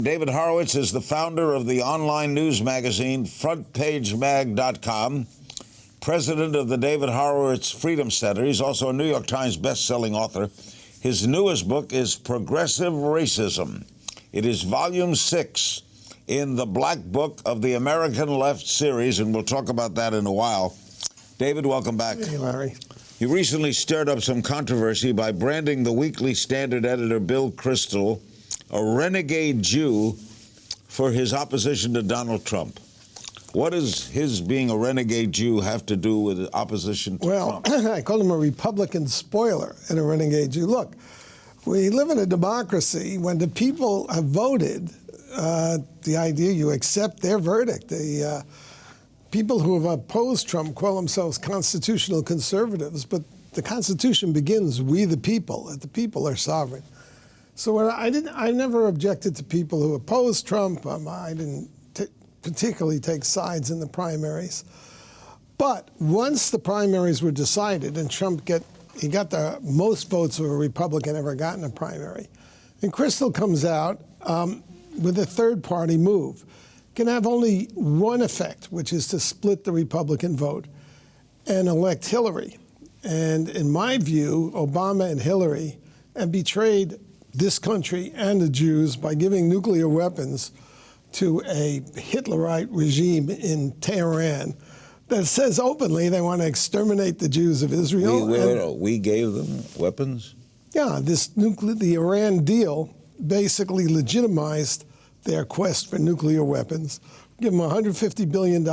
David Horowitz is the founder of the online news magazine FrontPageMag.com, president of the David Horowitz Freedom Center. He's also a New York Times best-selling author. His newest book is Progressive Racism. It is volume 6 in the Black Book of the American Left series, and we'll talk about that in a while. David, welcome back. Hey, Larry. You recently stirred up some controversy by branding the Weekly Standard editor Bill Kristol a renegade Jew for his opposition to Donald Trump. What does his being a renegade Jew have to do with opposition to Trump? Well, I called him a Republican spoiler and a renegade Jew. Look, we live in a democracy. When the people have voted, the idea you accept their verdict. The people who have opposed Trump call themselves constitutional conservatives, but the Constitution begins, we the people, that the people are sovereign. So I never objected to people who opposed Trump. I didn't particularly take sides in the primaries. But once the primaries were decided and Trump got the most votes of a Republican ever got in a primary, and Kristol comes out with a third-party move, can have only one effect, which is to split the Republican vote and elect Hillary. And in my view, Obama and Hillary have betrayed this country and the Jews by giving nuclear weapons to a Hitlerite regime in Tehran that says openly they want to exterminate the Jews of Israel. We gave them weapons? Yeah, the Iran deal basically legitimized their quest for nuclear weapons. Give them $150 billion.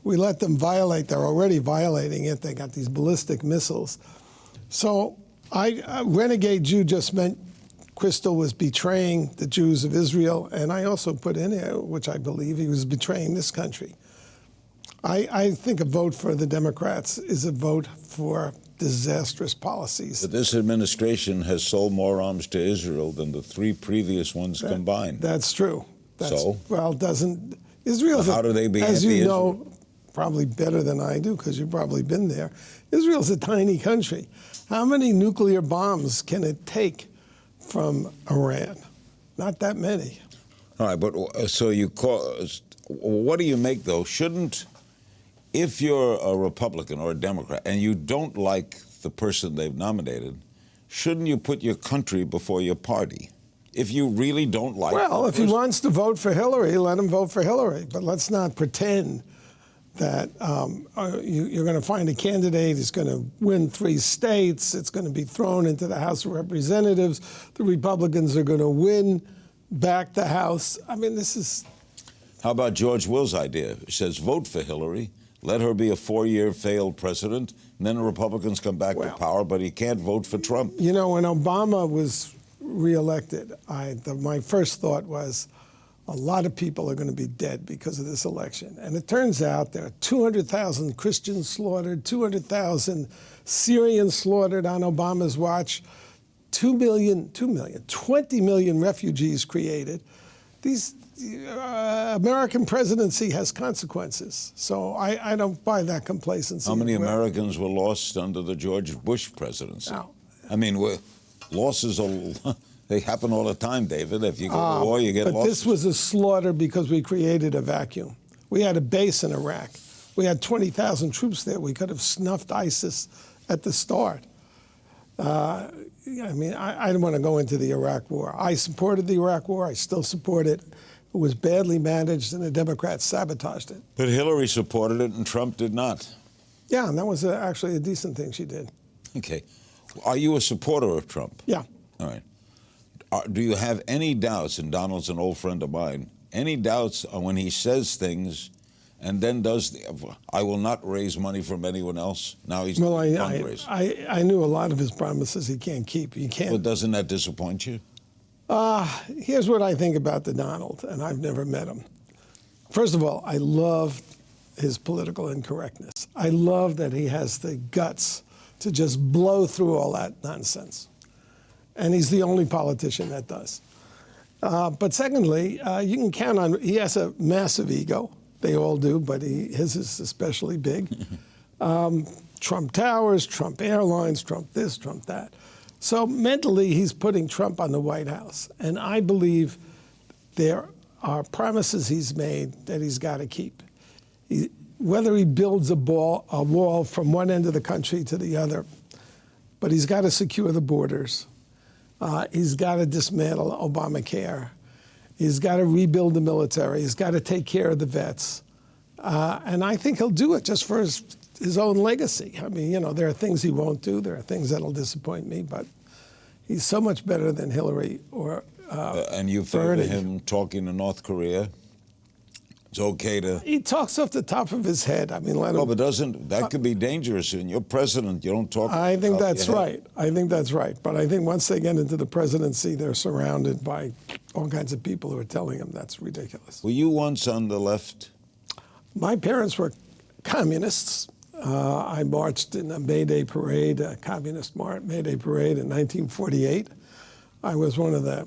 We let them violate. They're already violating it. They got these ballistic missiles. So renegade Jew just meant Kristol was betraying the Jews of Israel, and I also put in there, which I believe he was betraying this country. I think a vote for the Democrats is a vote for disastrous policies. But this administration has sold more arms to Israel than the 3 previous ones combined. That's true. Well, doesn't Israel? How do they be as you know, probably better than I do because you've probably been there. Israel's a tiny country. How many nuclear bombs can it take from Iran? Not that many. All right, but so what do you make, though? If you're a Republican or a Democrat and you don't like the person they've nominated, shouldn't you put your country before your party? If you really don't like Well, if he wants to vote for Hillary, let him vote for Hillary. But let's not pretend that you're going to find a candidate who's going to win 3 states. It's going to be thrown into the House of Representatives. The Republicans are going to win back the House. I mean, this is... How about George Will's idea? It says vote for Hillary, let her be a 4-year failed president, and then the Republicans come back to power, but he can't vote for Trump. You know, when Obama was reelected, my first thought was, a lot of people are going to be dead because of this election. And it turns out there are 200,000 Christians slaughtered, 200,000 Syrians slaughtered on Obama's watch, 20 million refugees created. These American presidency has consequences. So I don't buy that complacency. How many Americans were lost under the George Bush presidency? No. I mean, losses are... They happen all the time, David. If you go to war, you get lost. But this was a slaughter because we created a vacuum. We had a base in Iraq. We had 20,000 troops there. We could have snuffed ISIS at the start. I mean, I don't want to go into the Iraq war. I supported the Iraq war. I still support it. It was badly managed, and the Democrats sabotaged it. But Hillary supported it, and Trump did not. Yeah, and that was actually a decent thing she did. Okay. Are you a supporter of Trump? Yeah. All right. Do you have any doubts, and Donald's an old friend of mine, any doubts on when he says things and then does I will not raise money from anyone else? Now he's fundraising. I knew a lot of his promises he can't keep. He can't. Well, doesn't that disappoint you? Here's what I think about the Donald, and I've never met him. First of all, I love his political incorrectness. I love that he has the guts to just blow through all that nonsense. And he's the only politician that does. But secondly, you can count on, he has a massive ego. They all do, but his is especially big. Trump Towers, Trump Airlines, Trump this, Trump that. So mentally, he's putting Trump on the White House. And I believe there are promises he's made that he's got to keep. Whether he builds a wall from one end of the country to the other, but he's got to secure the borders. He's got to dismantle Obamacare. He's got to rebuild the military. He's got to take care of the vets. And I think he'll do it just for his own legacy. I mean, you know, there are things he won't do. There are things that'll disappoint me, but he's so much better than Hillary or and you favor him talking to North Korea? It's okay to... He talks off the top of his head. I mean, let him... No, but that could be dangerous. And you're president, you don't talk... I think that's right. I think that's right. But I think once they get into the presidency, they're surrounded by all kinds of people who are telling them that's ridiculous. Were you once on the left? My parents were communists. I marched in a May Day parade, a communist May Day parade in 1948. I was one of the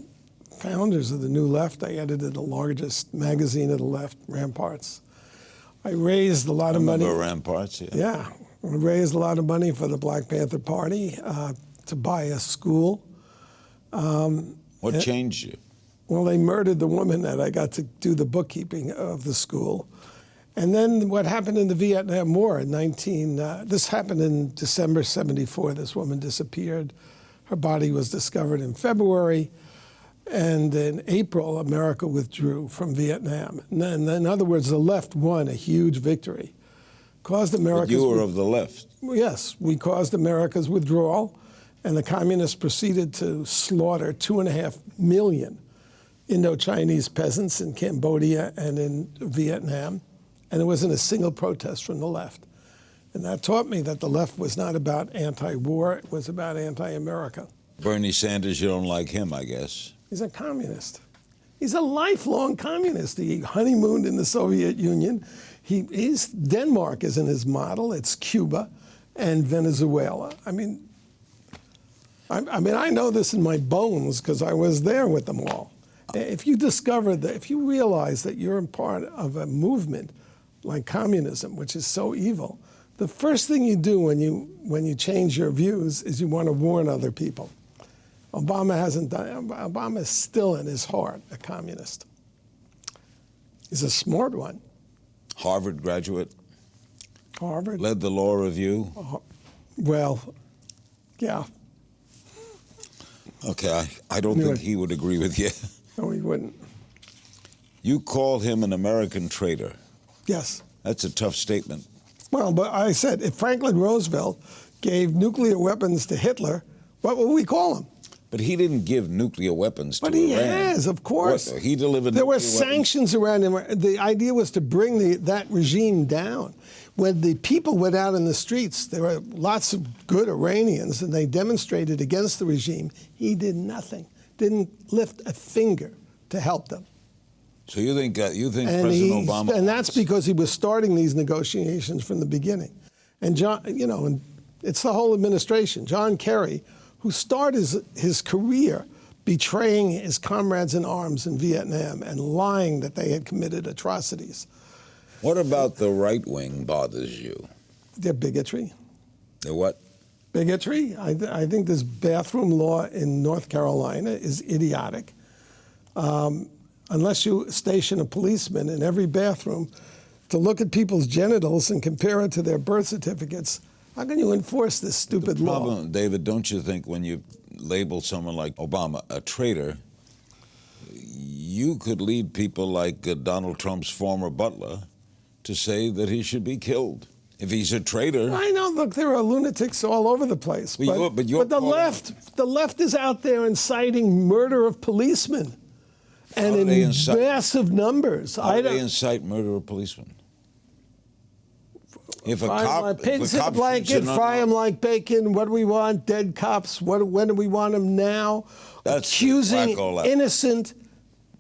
founders of the New Left. I edited the largest magazine of the left, Ramparts. I raised a lot of money. Ramparts, yeah. Yeah, I raised a lot of money for the Black Panther Party to buy a school. What changed you? Well, they murdered the woman that I got to do the bookkeeping of the school. And then what happened in the Vietnam War in this happened in December '74. This woman disappeared. Her body was discovered in February. And in April, America withdrew from Vietnam. And in other words, the left won a huge victory. Caused America's... But you were of the left. Yes, we caused America's withdrawal, and the communists proceeded to slaughter 2.5 million Indo-Chinese peasants in Cambodia and in Vietnam. And there wasn't a single protest from the left. And that taught me that the left was not about anti-war, it was about anti-America. Bernie Sanders, you don't like him, I guess. He's a communist. He's a lifelong communist. He honeymooned in the Soviet Union. Denmark isn't his model. It's Cuba and Venezuela. I mean, I know this in my bones because I was there with them all. If you discover that, if you realize that you're a part of a movement like communism, which is so evil, the first thing you do when you change your views is you want to warn other people. Obama hasn't done. Obama is still in his heart a communist. He's a smart one. Harvard graduate. Harvard. Led the law review. Well, yeah. Okay, I don't think he would agree with you. No, he wouldn't. You call him an American traitor. Yes. That's a tough statement. Well, but I said, if Franklin Roosevelt gave nuclear weapons to Hitler, what would we call him? But he didn't give nuclear weapons to Iran. But he has, of course. What? He delivered. There were sanctions around him. The idea was to bring that regime down. When the people went out in the streets, there were lots of good Iranians, and they demonstrated against the regime. He did nothing, didn't lift a finger to help them. So you think President Obama? And that's because he was starting these negotiations from the beginning. And and it's the whole administration. John Kerry, who started his career betraying his comrades in arms in Vietnam and lying that they had committed atrocities. What about the right wing bothers you? Their bigotry. Their what? Bigotry. I think this bathroom law in North Carolina is idiotic. Unless you station a policeman in every bathroom to look at people's genitals and compare it to their birth certificates, how can you enforce this stupid law? The problem, David, don't you think when you label someone like Obama a traitor, you could lead people like Donald Trump's former butler to say that he should be killed? If he's a traitor. I know, look, there are lunatics all over the place. But the left is out there inciting murder of policemen. And in massive numbers. How do they incite murder of policemen? If a cop, pigs in a blanket, fry them like bacon. What do we want? Dead cops. When do we want them now? That's accusing innocent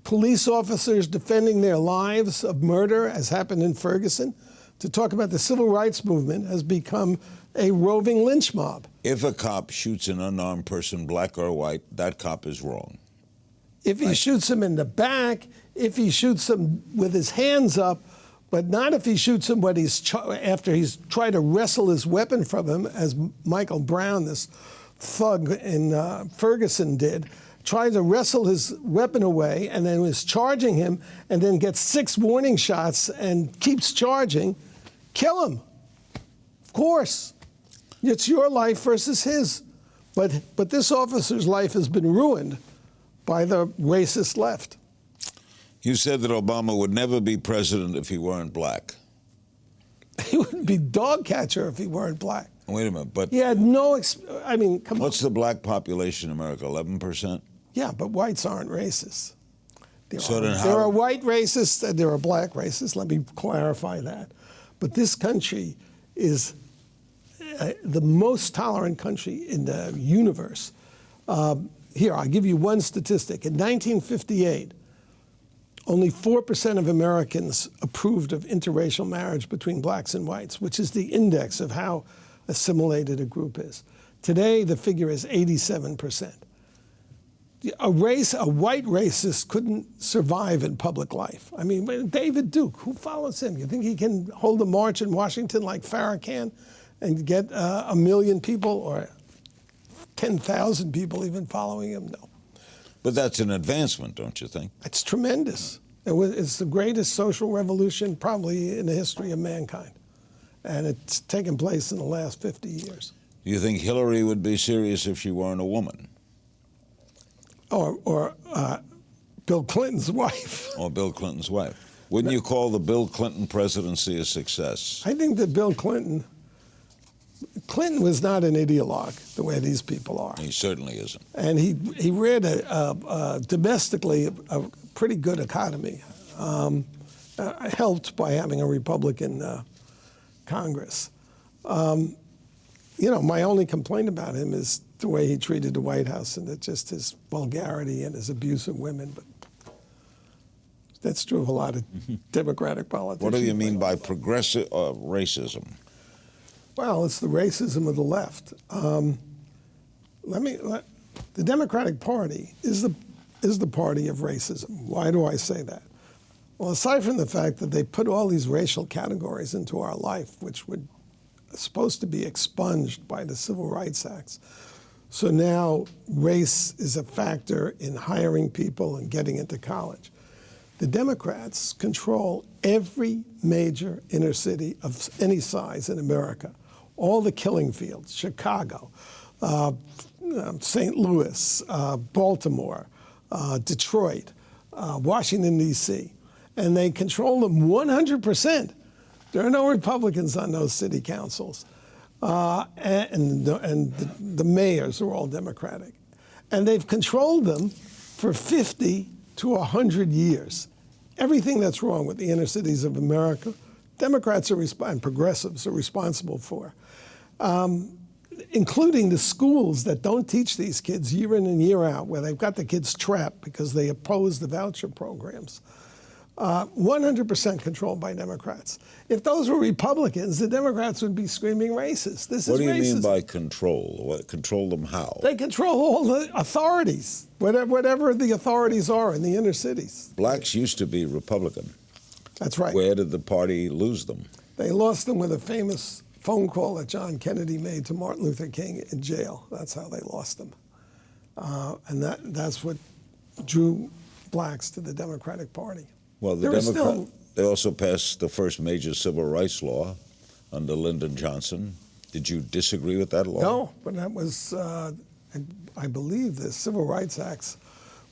police officers defending their lives of murder, as happened in Ferguson. To talk about the civil rights movement has become a roving lynch mob. If a cop shoots an unarmed person, black or white, that cop is wrong. If he shoots him in the back, if he shoots him with his hands up, but not if he shoots him when after he's tried to wrestle his weapon from him, as Michael Brown, this thug in Ferguson, did. tried to wrestle his weapon away and then was charging him and then gets 6 warning shots and keeps charging, kill him. Of course. It's your life versus his. But this officer's life has been ruined by the racist left. You said that Obama would never be president if he weren't black. He wouldn't be dog catcher if he weren't black. Wait a minute, but he had no, I mean, come on. What's the black population in America, 11%? Yeah, but whites aren't racist. There There are white racists and there are black racists. Let me clarify that. But this country is the most tolerant country in the universe. Here, I'll give you one statistic. In 1958, only 4% of Americans approved of interracial marriage between blacks and whites, which is the index of how assimilated a group is. Today, the figure is 87%. A white racist couldn't survive in public life. I mean, David Duke, who follows him? You think he can hold a march in Washington like Farrakhan and get 1 million people or 10,000 people even following him? No. But that's an advancement, don't you think? It's tremendous. It's the greatest social revolution probably in the history of mankind. And it's taken place in the last 50 years. Do you think Hillary would be serious if she weren't a woman? Or Bill Clinton's wife. Or Bill Clinton's wife. Wouldn't you call the Bill Clinton presidency a success? I think that Clinton was not an ideologue the way these people are. He certainly isn't. And he ran domestically a pretty good economy, helped by having a Republican Congress. You know, my only complaint about him is the way he treated the White House and just his vulgarity and his abuse of women. But that's true of a lot of Democratic politicians. What do you mean by progressive racism? Well, it's the racism of the left. The Democratic Party is the party of racism. Why do I say that? Well, aside from the fact that they put all these racial categories into our life, which were supposed to be expunged by the Civil Rights Acts, so now race is a factor in hiring people and getting into college. The Democrats control every major inner city of any size in America. All the killing fields, Chicago, St. Louis, Baltimore, Detroit, Washington, D.C., and they control them 100%. There are no Republicans on those city councils. And the mayors are all Democratic. And they've controlled them for 50 to 100 years. Everything that's wrong with the inner cities of America, Democrats and progressives are responsible for, including the schools that don't teach these kids year in and year out, where they've got the kids trapped because they oppose the voucher programs. 100% controlled by Democrats. If those were Republicans, the Democrats would be screaming racist. This What is do you racism. mean by control? What, control them how? They control all the authorities, whatever the authorities are in the inner cities. Blacks used to be Republican. That's right. Where did the party lose them? They lost them with a famous phone call that John Kennedy made to Martin Luther King in jail. That's how they lost them. And that's what drew blacks to the Democratic Party. Well, they also passed the first major civil rights law under Lyndon Johnson. Did you disagree with that law? No, but that was, I believe the Civil Rights Acts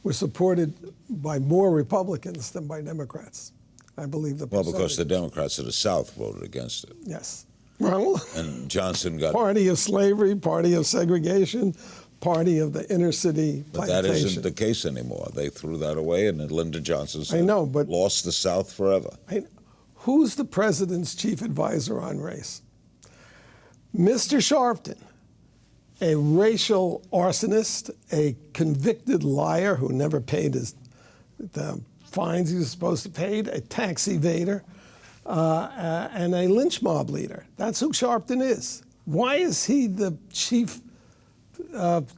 were supported by more Republicans than by Democrats. I believe the Well, because the Democrats of the South voted against it. Yes. Well, And Johnson got... party of slavery, party of segregation, party of the inner city But plantation. that isn't the case anymore. They threw that away, and then Lyndon Johnson I know, but lost the South forever. Who's the president's chief advisor on race? Mr. Sharpton, a racial arsonist, a convicted liar who never paid the fines he was supposed to pay, a tax evader, and a lynch mob leader. That's who Sharpton is. Why is he the chief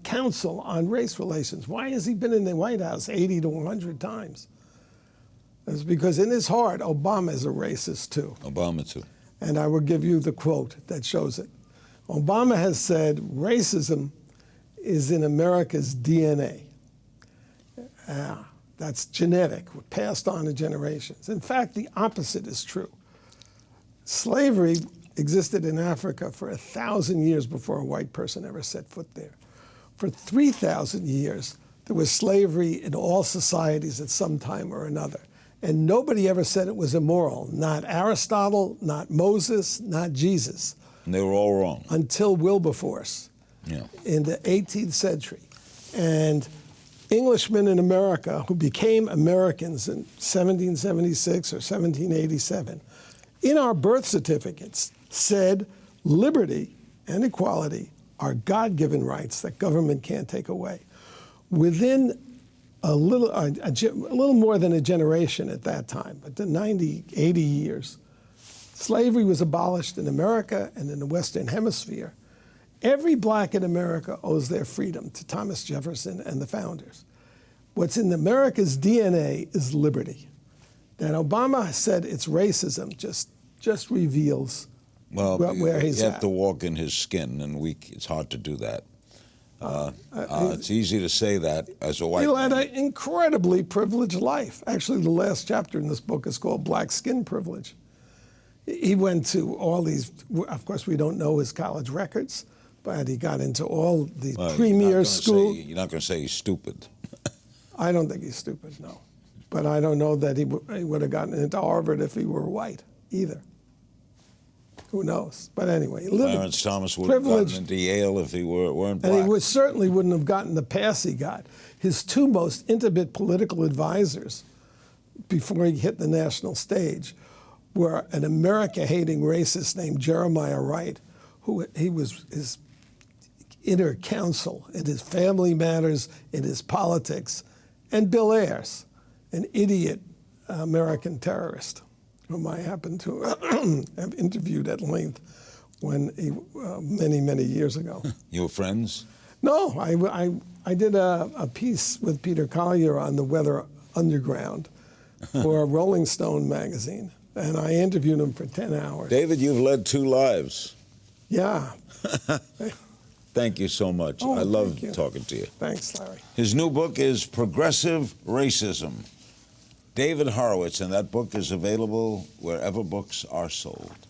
counsel on race relations? Why has he been in the White House 80 to 100 times? It's because in his heart, Obama is a racist too. Obama too. And I will give you the quote that shows it. Obama has said racism is in America's DNA. That's genetic, passed on to generations. In fact, the opposite is true. Slavery existed in Africa for 1,000 years before a white person ever set foot there. For 3,000 years, there was slavery in all societies at some time or another. And nobody ever said it was immoral. Not Aristotle, not Moses, not Jesus. And they were all wrong. Until Wilberforce in the 18th century. And Englishmen in America who became Americans in 1776 or 1787, in our birth certificates said liberty and equality are God-given rights that government can't take away. Within a little more than a generation at that time, but the 90, 80 years, slavery was abolished in America and in the Western Hemisphere. Every black in America owes their freedom to Thomas Jefferson and the founders. What's in America's DNA is liberty. That Obama said it's racism just reveals where he's at. You have to walk in his skin, and it's hard to do that. It's easy to say that as a white man. He led an incredibly privileged life. Actually, the last chapter in this book is called Black Skin Privilege. He went to all these, of course, we don't know his college records, but he got into all the premier schools. You're not going to say he's stupid. I don't think he's stupid, no. But I don't know that he would have gotten into Harvard if he were white, either. Who knows? But anyway, Clarence Thomas would have gotten into Yale if he weren't black. And he certainly wouldn't have gotten the pass he got. His two most intimate political advisors before he hit the national stage were an America-hating racist named Jeremiah Wright, who he was his inner counsel in his family matters, in his politics, and Bill Ayers, an idiot American terrorist, whom I happened to have interviewed at length many, many years ago. You were friends? No, I did a piece with Peter Collier on the Weather Underground for Rolling Stone magazine, and I interviewed him for 10 hours. David, you've led two lives. Yeah. Thank you so much. I love talking to you. Thanks, Larry. His new book is Progressive Racism. David Horowitz, and that book is available wherever books are sold.